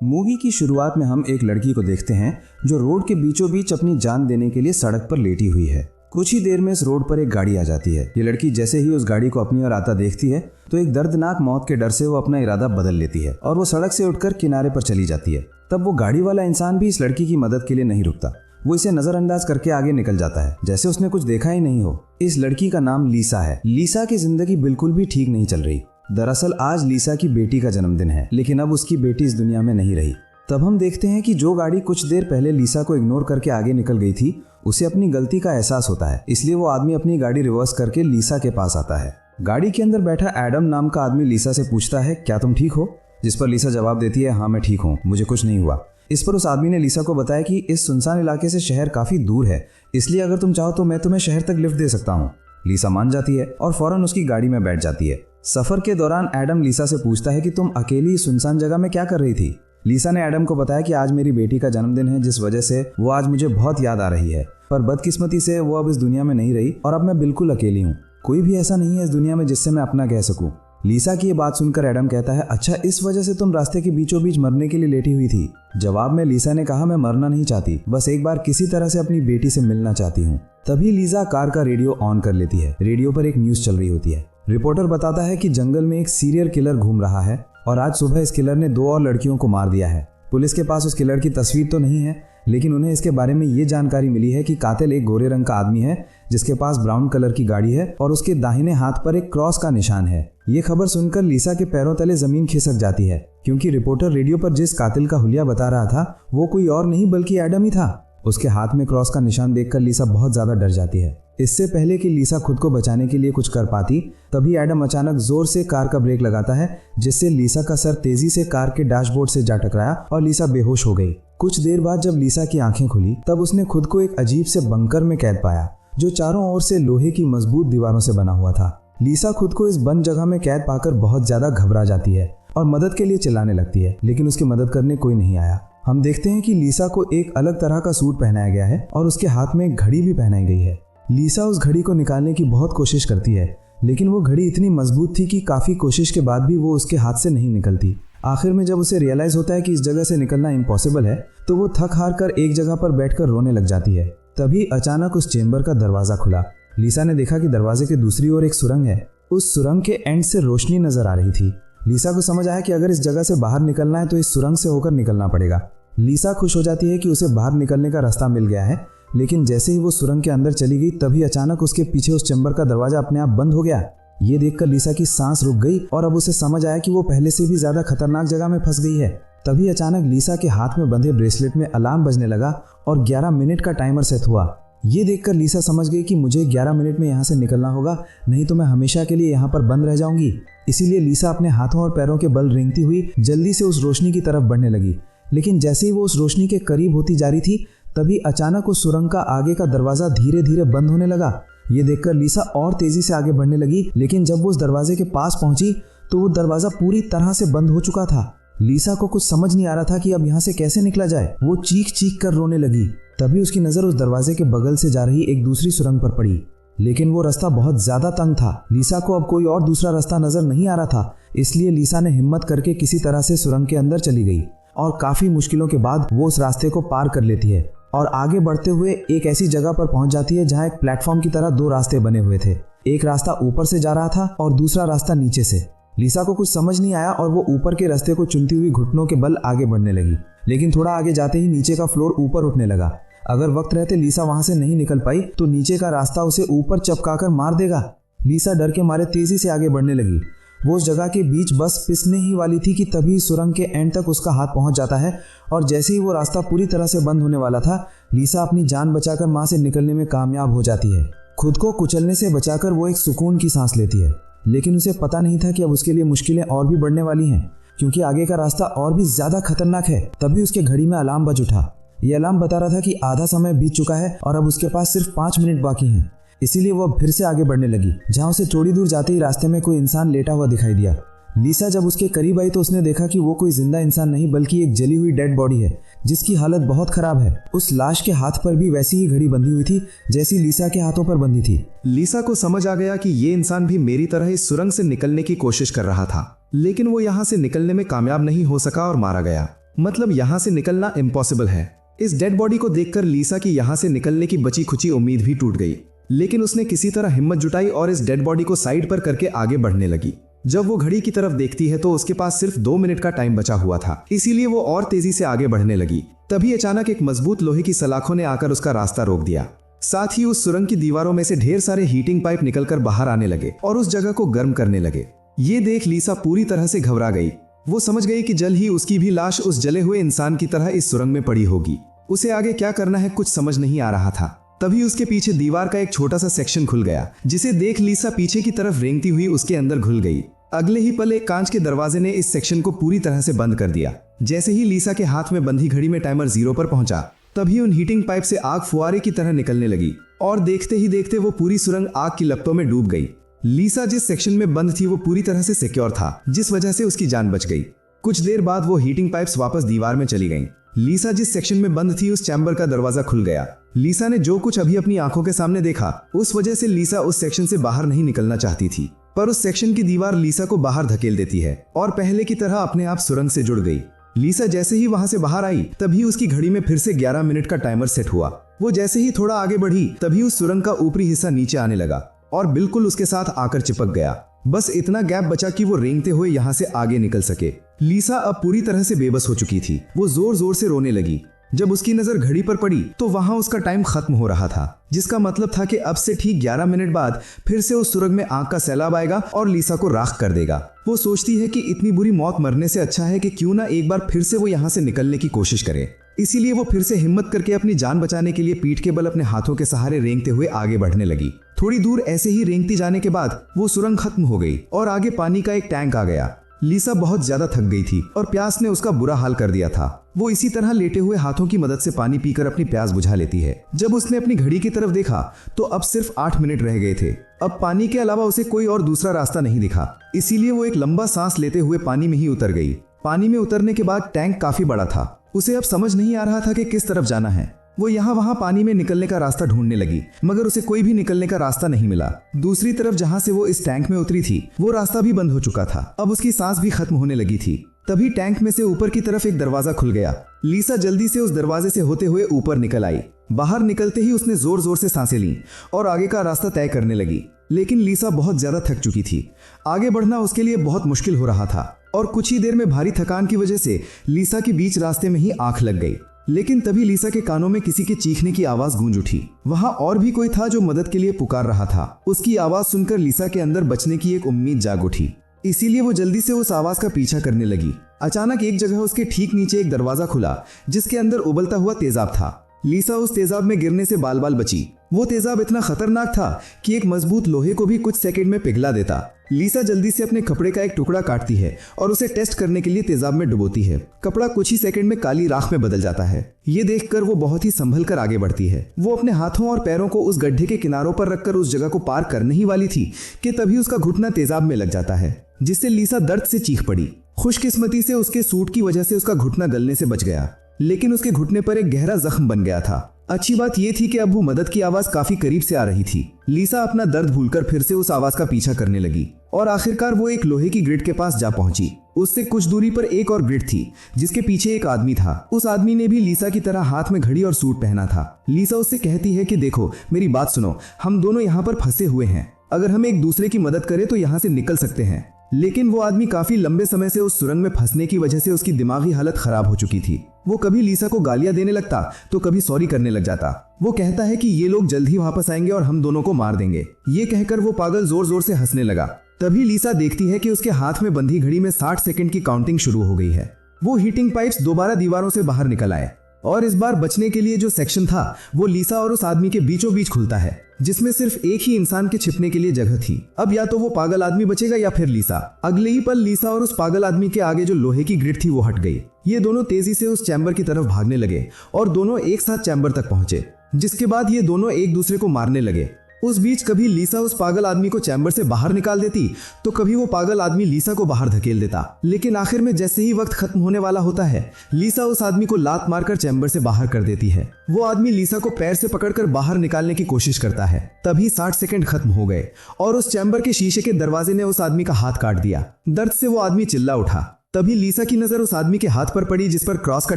Movie की शुरुआत में हम एक लड़की को देखते हैं जो रोड के बीचों बीच अपनी जान देने के लिए सड़क पर लेटी हुई है। कुछ ही देर में इस रोड पर एक गाड़ी आ जाती है। ये लड़की जैसे ही उस गाड़ी को अपनी ओर आता देखती है तो एक दर्दनाक मौत के डर से वो अपना इरादा बदल लेती है और वो सड़क से उठकर किनारे पर चली जाती है। तब वो गाड़ी वाला इंसान भी इस लड़की की मदद के लिए नहीं रुकता। वो इसे नजरअंदाज करके आगे निकल जाता है जैसे उसने कुछ देखा ही नहीं हो। इस लड़की का नाम लीसा है। लीसा की जिंदगी बिल्कुल भी ठीक नहीं चल रही। दरअसल आज लीसा की बेटी का जन्मदिन है, लेकिन अब उसकी बेटी इस दुनिया में नहीं रही। तब हम देखते हैं कि जो गाड़ी कुछ देर पहले लीसा को इग्नोर करके आगे निकल गई थी, उसे अपनी गलती का एहसास होता है। इसलिए वो आदमी अपनी गाड़ी रिवर्स करके लीसा के पास आता है। गाड़ी के अंदर बैठा एडम नाम का आदमी लीसा से पूछता है, क्या तुम ठीक हो? जिस पर लीसा जवाब देती है, हाँ मैं ठीक हूँ, मुझे कुछ नहीं हुआ। इस पर उस आदमी ने लीसा को बताया कि इस सुनसान इलाके से शहर काफी दूर है, इसलिए अगर तुम चाहो तो मैं तुम्हें शहर तक लिफ्ट दे सकता हूँ। लीसा मान जाती है और फौरन उसकी गाड़ी में बैठ जाती है। सफर के दौरान एडम लीसा से पूछता है कि तुम अकेली सुनसान जगह में क्या कर रही थी? लीसा ने एडम को बताया कि आज मेरी बेटी का जन्मदिन है, जिस वजह से वो आज मुझे बहुत याद आ रही है, पर बदकिस्मती से वो अब इस दुनिया में नहीं रही और अब मैं बिल्कुल अकेली हूँ। कोई भी ऐसा नहीं है इस दुनिया में जिससे मैं अपना कह सकूँ। लीसा की ये बात सुनकर एडम कहता है, अच्छा इस वजह से तुम रास्ते के बीचों बीच मरने के लिए लेटी हुई थी? जवाब में लीसा ने कहा, मैं मरना नहीं चाहती, बस एक बार किसी तरह से अपनी बेटी से मिलना चाहती हूँ। तभी लीसा कार का रेडियो ऑन कर लेती है। रेडियो पर एक न्यूज चल रही होती है। रिपोर्टर बताता है कि जंगल में एक सीरियल किलर घूम रहा है और आज सुबह इस किलर ने 2 और लड़कियों को मार दिया है। पुलिस के पास उस किलर की तस्वीर तो नहीं है, लेकिन उन्हें इसके बारे में ये जानकारी मिली है कि कातिल एक गोरे रंग का आदमी है जिसके पास ब्राउन कलर की गाड़ी है और उसके दाहिने हाथ पर एक क्रॉस का निशान है। ये खबर सुनकर लीसा के पैरों तले जमीन खिसक जाती है, क्योंकि रिपोर्टर रेडियो पर जिस कातिल का हुलिया बता रहा था वो कोई और नहीं बल्कि एडम ही था। उसके हाथ में क्रॉस का निशान देखकर लीसा बहुत ज्यादा डर जाती है। इससे पहले कि लीसा खुद को बचाने के लिए कुछ कर पाती, तभी एडम अचानक जोर से कार का ब्रेक लगाता है, जिससे लीसा का सर तेजी से कार के डैशबोर्ड से जा टकराया और लीसा बेहोश हो गई। कुछ देर बाद जब लीसा की आंखें खुली, तब उसने खुद को एक अजीब से बंकर में कैद पाया, जो चारों ओर से लोहे की मजबूत दीवारों से बना हुआ था। लीसा खुद को इस बंद जगह में कैद पाकर बहुत ज्यादा घबरा जाती है और मदद के लिए चिल्लाने लगती है, लेकिन उसकी मदद करने कोई नहीं आया। हम देखते हैं कि लीसा को एक अलग तरह का सूट पहनाया गया है और उसके हाथ में एक घड़ी भी पहनाई गई है। लीसा उस घड़ी को निकालने की बहुत कोशिश करती है, लेकिन वो घड़ी इतनी मजबूत थी कि काफी कोशिश के बाद भी वो उसके हाथ से नहीं निकलती। आखिर में जब उसे रियलाइज होता है कि इस जगह से निकलना इम्पॉसिबल है, तो वो थक हार कर एक जगह पर बैठकर रोने लग जाती है। तभी अचानक उस चेंबर का दरवाजा खुला। लीसा ने देखा कि दरवाजे के दूसरी ओर एक सुरंग है। उस सुरंग के एंड से रोशनी नजर आ रही थी। लीसा को समझ आया कि अगर इस जगह से बाहर निकलना है तो इस सुरंग से होकर निकलना पड़ेगा। लीसा खुश हो जाती है कि उसे बाहर निकलने का रास्ता मिल गया है, लेकिन जैसे ही वो सुरंग के अंदर चली गई, तभी अचानक उसके पीछे उस चेंबर का दरवाजा अपने आप बंद हो गया। ये देखकर लीसा की सांस रुक गई और अब उसे समझ आया कि वो पहले से भी ज्यादा खतरनाक जगह में फंस गई है। तभी अचानक लीसा के हाथ में बंधे ब्रेसलेट में अलार्म बजने लगा और 11 मिनट का टाइमर सेट हुआ। ये देखकर लीसा समझ गई कि मुझे 11 मिनट में यहाँ से निकलना होगा, नहीं तो मैं हमेशा के लिए यहाँ पर बंद रह जाऊंगी। इसीलिए लीसा अपने हाथों और पैरों के बल रेंगती हुई जल्दी से उस रोशनी की तरफ बढ़ने लगी। लेकिन जैसे ही वो उस रोशनी के करीब होती जा रही थी, तभी अचानक उस सुरंग का आगे का दरवाजा धीरे धीरे बंद होने लगा। ये देखकर लीसा और तेजी से आगे बढ़ने लगी, लेकिन जब वो उस दरवाजे के पास पहुंची तो वो दरवाजा पूरी तरह से बंद हो चुका था। लीसा को कुछ समझ नहीं आ रहा था कि अब यहाँ से कैसे निकला जाए। वो चीख चीख कर रोने लगी। तभी उसकी नजर उस दरवाजे के बगल से जा रही एक दूसरी सुरंग पर पड़ी, लेकिन वो रास्ता बहुत ज्यादा तंग था। लीसा को अब कोई और दूसरा रास्ता नजर नहीं आ रहा था, इसलिए लीसा ने हिम्मत करके किसी तरह से सुरंग के अंदर चली गई और काफी मुश्किलों के बाद वो उस रास्ते को पार कर लेती है और आगे बढ़ते हुए एक ऐसी जगह पर पहुंच जाती है जहां एक प्लेटफॉर्म की तरह 2 रास्ते बने हुए थे। एक रास्ता ऊपर से जा रहा था और दूसरा रास्ता नीचे से। लीसा को कुछ समझ नहीं आया और वो ऊपर के रास्ते को चुनती हुई घुटनों के बल आगे बढ़ने लगी, लेकिन थोड़ा आगे जाते ही नीचे का फ्लोर ऊपर उठने लगा। अगर वक्त रहते लीसा वहां से नहीं निकल पाई तो नीचे का रास्ता उसे ऊपर चपकाकर मार देगा। लीसा डर के मारे तेजी से आगे बढ़ने लगी। वो उस जगह के बीच बस पिसने ही वाली थी कि तभी सुरंग के एंड तक उसका हाथ पहुंच जाता है और जैसे ही वो रास्ता पूरी तरह से बंद होने वाला था, लीसा अपनी जान बचाकर वहां से निकलने में कामयाब हो जाती है। खुद को कुचलने से बचाकर वो एक सुकून की सांस लेती है, लेकिन उसे पता नहीं था कि अब उसके लिए मुश्किलें और भी बढ़ने वाली हैं, क्योंकि आगे का रास्ता और भी ज्यादा खतरनाक है। तभी उसके घड़ी में अलार्म बज उठा। ये अलार्म बता रहा था कि आधा समय बीत चुका है और अब उसके पास सिर्फ 5 मिनट बाकी हैं। इसीलिए वो फिर से आगे बढ़ने लगी, जहां उसे थोड़ी दूर जाते ही रास्ते में कोई इंसान लेटा हुआ दिखाई दिया। लीसा जब उसके करीब आई तो उसने देखा कि वो कोई जिंदा इंसान नहीं बल्कि एक जली हुई डेड बॉडी है, जिसकी हालत बहुत खराब है। उस लाश के हाथ पर भी वैसी ही घड़ी बंधी हुई थी जैसी लीसा के हाथों पर बंधी थी। लीसा को समझ आ गया कि ये इंसान भी मेरी तरह इस सुरंग से निकलने की कोशिश कर रहा था, लेकिन वो यहाँ से निकलने में कामयाब नहीं हो सका और मारा गया। मतलब यहाँ से निकलना इम्पॉसिबल है। इस डेड बॉडी को देखकर लीसा की यहाँ से निकलने की बची खुची उम्मीद भी टूट गई, लेकिन उसने किसी तरह हिम्मत जुटाई और इस डेड बॉडी को साइड पर करके आगे बढ़ने लगी। जब वो घड़ी की तरफ देखती है तो उसके पास सिर्फ 2 मिनट का टाइम बचा हुआ था, इसीलिए वो और तेजी से आगे बढ़ने लगी। तभी अचानक एक मजबूत लोहे की सलाखों ने आकर उसका रास्ता रोक दिया। साथ ही उस सुरंग की दीवारों में से ढेर सारे हीटिंग पाइप निकलकर बाहर आने लगे और उस जगह को गर्म करने लगे। ये देख लीसा पूरी तरह से घबरा गई। वो समझ गई कि जल्द ही उसकी भी लाश उस जले हुए इंसान की तरह इस सुरंग में पड़ी होगी। उसे आगे क्या करना है कुछ समझ नहीं आ रहा था। तभी उसके पीछे दीवार का एक छोटा सा सेक्शन खुल गया, जिसे देख लीसा पीछे की तरफ रेंगती हुई उसके अंदर घुल गई। अगले ही पल एक कांच के दरवाजे ने इस सेक्शन को पूरी तरह से बंद कर दिया। जैसे ही लीसा के हाथ में बंधी घड़ी में टाइमर 0 पर पहुंचा, तभी उन हीटिंग पाइप से आग फुआरे की तरह निकलने लगी और देखते ही देखते वो पूरी सुरंग आग की लपटों में डूब गई। लीसा जिस सेक्शन में बंद थी वो पूरी तरह से सिक्योर था, जिस वजह से उसकी जान बच गई। कुछ देर बाद वो हीटिंग पाइप्स वापस दीवार में चली गईं। लीसा जिस सेक्शन में बंद थी उस चैम्बर का दरवाजा खुल गया। लीसा ने जो कुछ अभी अपनी आंखों के सामने देखा, उस वजह से लीसा उस सेक्शन से बाहर नहीं निकलना चाहती थी, पर उस सेक्शन की दीवार लीसा को बाहर धकेल देती है और पहले की तरह अपने आप सुरंग से जुड़ गई। लीसा जैसे ही वहां से बाहर आई, तभी उसकी घड़ी में फिर से 11 मिनट का टाइमर सेट हुआ। वो जैसे ही थोड़ा आगे बढ़ी, तभी उस सुरंग का ऊपरी हिस्सा नीचे आने लगा और बिल्कुल उसके साथ आकर चिपक गया। बस इतना गैप बचा कि वो रेंगते हुए यहाँ से आगे निकल सके। लीसा अब पूरी तरह से बेबस हो चुकी थी। वो जोर जोर से रोने लगी। जब उसकी नजर घड़ी पर पड़ी तो वहां उसका टाइम खत्म हो रहा था, जिसका मतलब था कि अब से ठीक 11 मिनट बाद फिर से उस सुरंग में आग का सैलाब आएगा और लीसा को राख कर देगा। वो सोचती है कि इतनी बुरी मौत मरने से अच्छा है कि क्यों ना एक बार फिर से वो यहाँ से निकलने की कोशिश करे। इसीलिए वो फिर से हिम्मत करके अपनी जान बचाने के लिए पीठ के बल अपने हाथों के सहारे रेंगते हुए आगे बढ़ने लगी। थोड़ी दूर ऐसे ही रेंगती जाने के बाद वो सुरंग खत्म हो गई और आगे पानी का एक टैंक आ गया। लीसा बहुत ज्यादा थक गई थी और प्यास ने उसका बुरा हाल कर दिया था। वो इसी तरह लेटे हुए हाथों की मदद से पानी पीकर अपनी प्यास बुझा लेती है। जब उसने अपनी घड़ी की तरफ देखा तो अब सिर्फ 8 मिनट रह गए थे। अब पानी के अलावा उसे कोई और दूसरा रास्ता नहीं दिखा, इसीलिए वो एक लंबा सांस लेते हुए पानी में ही उतर गई। पानी में उतरने के बाद टैंक काफी बड़ा था। उसे अब समझ नहीं आ रहा था कि किस तरफ जाना है। वो यहाँ वहाँ पानी में निकलने का रास्ता ढूंढने लगी, मगर उसे कोई भी निकलने का रास्ता नहीं मिला। दूसरी तरफ जहाँ से वो इस टैंक में उतरी थी वो रास्ता भी बंद हो चुका था। अब उसकी सांस भी खत्म होने लगी थी। तभी टैंक में से ऊपर की तरफ एक दरवाजा खुल गया। लीसा जल्दी से उस दरवाजे से होते हुए ऊपर निकल आई। बाहर निकलते ही उसने जोर जोर से सांसें ली और आगे का रास्ता तय करने लगी। लेकिन लीसा बहुत ज्यादा थक चुकी थी। आगे बढ़ना उसके लिए बहुत मुश्किल हो रहा था और कुछ ही देर में भारी थकान की वजह से लीसा की बीच रास्ते में ही आंख लग गई। लेकिन तभी लीसा के कानों में किसी के चीखने की आवाज गूंज उठी। वहां और भी कोई था जो मदद के लिए पुकार रहा था। उसकी आवाज सुनकर लीसा के अंदर बचने की एक उम्मीद जाग उठी, इसीलिए वो जल्दी से उस आवाज का पीछा करने लगी। अचानक एक जगह उसके ठीक नीचे एक दरवाजा खुला, जिसके अंदर उबलता हुआ तेजाब था। लीसा उस तेजाब में गिरने से बाल बाल बची। वो तेजाब इतना खतरनाक था कि एक मजबूत लोहे को भी कुछ सेकंड में पिघला देता। लीसा जल्दी से अपने कपड़े का एक टुकड़ा काटती है और उसे टेस्ट करने के लिए तेजाब में डुबोती है। कपड़ा कुछ ही सेकंड में काली राख में बदल जाता है। ये देखकर वो बहुत ही संभल कर आगे बढ़ती है। वो अपने हाथों और पैरों को उस गड्ढे के किनारों पर रखकर उस जगह को पार करने ही वाली थी कि तभी उसका घुटना तेजाब में लग जाता है, जिससे लीसा दर्द से चीख पड़ी। खुशकिस्मती से उसके सूट की वजह से उसका घुटना गलने से बच गया, लेकिन उसके घुटने पर एक गहरा जख्म बन गया था। अच्छी बात यह थी कि अब वो मदद की आवाज काफी करीब से आ रही थी। लीसा अपना दर्द भूलकर फिर से उस आवाज का पीछा करने लगी और आखिरकार वो एक लोहे की ग्रिड के पास जा पहुंची। उससे कुछ दूरी पर एक और ग्रिड थी, जिसके पीछे एक आदमी था। उस आदमी ने भी लीसा की तरह हाथ में घड़ी और सूट पहना था। लीसा उससे कहती है कि देखो, मेरी बात सुनो, हम दोनों यहाँ पर फंसे हुए हैं। अगर हम एक दूसरे की मदद करें तो यहाँ से निकल सकते हैं। लेकिन वो आदमी काफी लंबे समय से उस सुरंग में फंसने की वजह से उसकी दिमागी हालत खराब हो चुकी थी। वो कभी लीसा को गालियां देने लगता तो कभी सॉरी करने लग जाता। वो कहता है कि ये लोग जल्द ही वापस आएंगे और हम दोनों को मार देंगे। ये कहकर वो पागल जोर जोर से हंसने लगा। तभी लीसा देखती है कि उसके हाथ में बंधी घड़ी में 60 सेकंड की काउंटिंग शुरू हो गई है। वो हीटिंग पाइप्स दोबारा दीवारों से बाहर निकल आए और इस बार बचने के लिए जो सेक्शन था वो लीसा और उस आदमी के बीचों बीच खुलता है, जिसमें सिर्फ एक ही इंसान के छिपने के लिए जगह थी। अब या तो वो पागल आदमी बचेगा या फिर लीसा। अगले ही पल लीसा और उस पागल आदमी के आगे जो लोहे की ग्रिड थी वो हट गई। ये दोनों तेजी से उस चैम्बर की तरफ भागने लगे और दोनों एक साथ चैम्बर तक पहुंचे, जिसके बाद ये दोनों एक दूसरे को मारने लगे। उस बीच कभी लीसा उस पागल आदमी को चैम्बर से बाहर निकाल देती तो कभी वो पागल आदमी लीसा को बाहर धकेल देता। लेकिन आखिर में जैसे ही वक्त खत्म होने वाला होता है, लीसा उस आदमी को लात मारकर चैम्बर से बाहर कर देती है। वो आदमी लीसा को पैर से पकड़कर बाहर निकालने की कोशिश करता है। तभी 60 सेकंड खत्म हो गए और उस चैम्बर के शीशे के दरवाजे ने उस आदमी का हाथ काट दिया। दर्द से वो आदमी चिल्ला उठा। तभी लीसा की नजर उस आदमी के हाथ पर पड़ी जिस पर क्रॉस का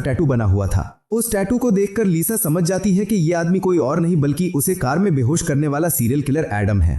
टैटू बना हुआ था। उस टैटू को देखकर लीसा समझ जाती है कि यह आदमी कोई और नहीं बल्कि उसे कार में बेहोश करने वाला सीरियल किलर एडम है।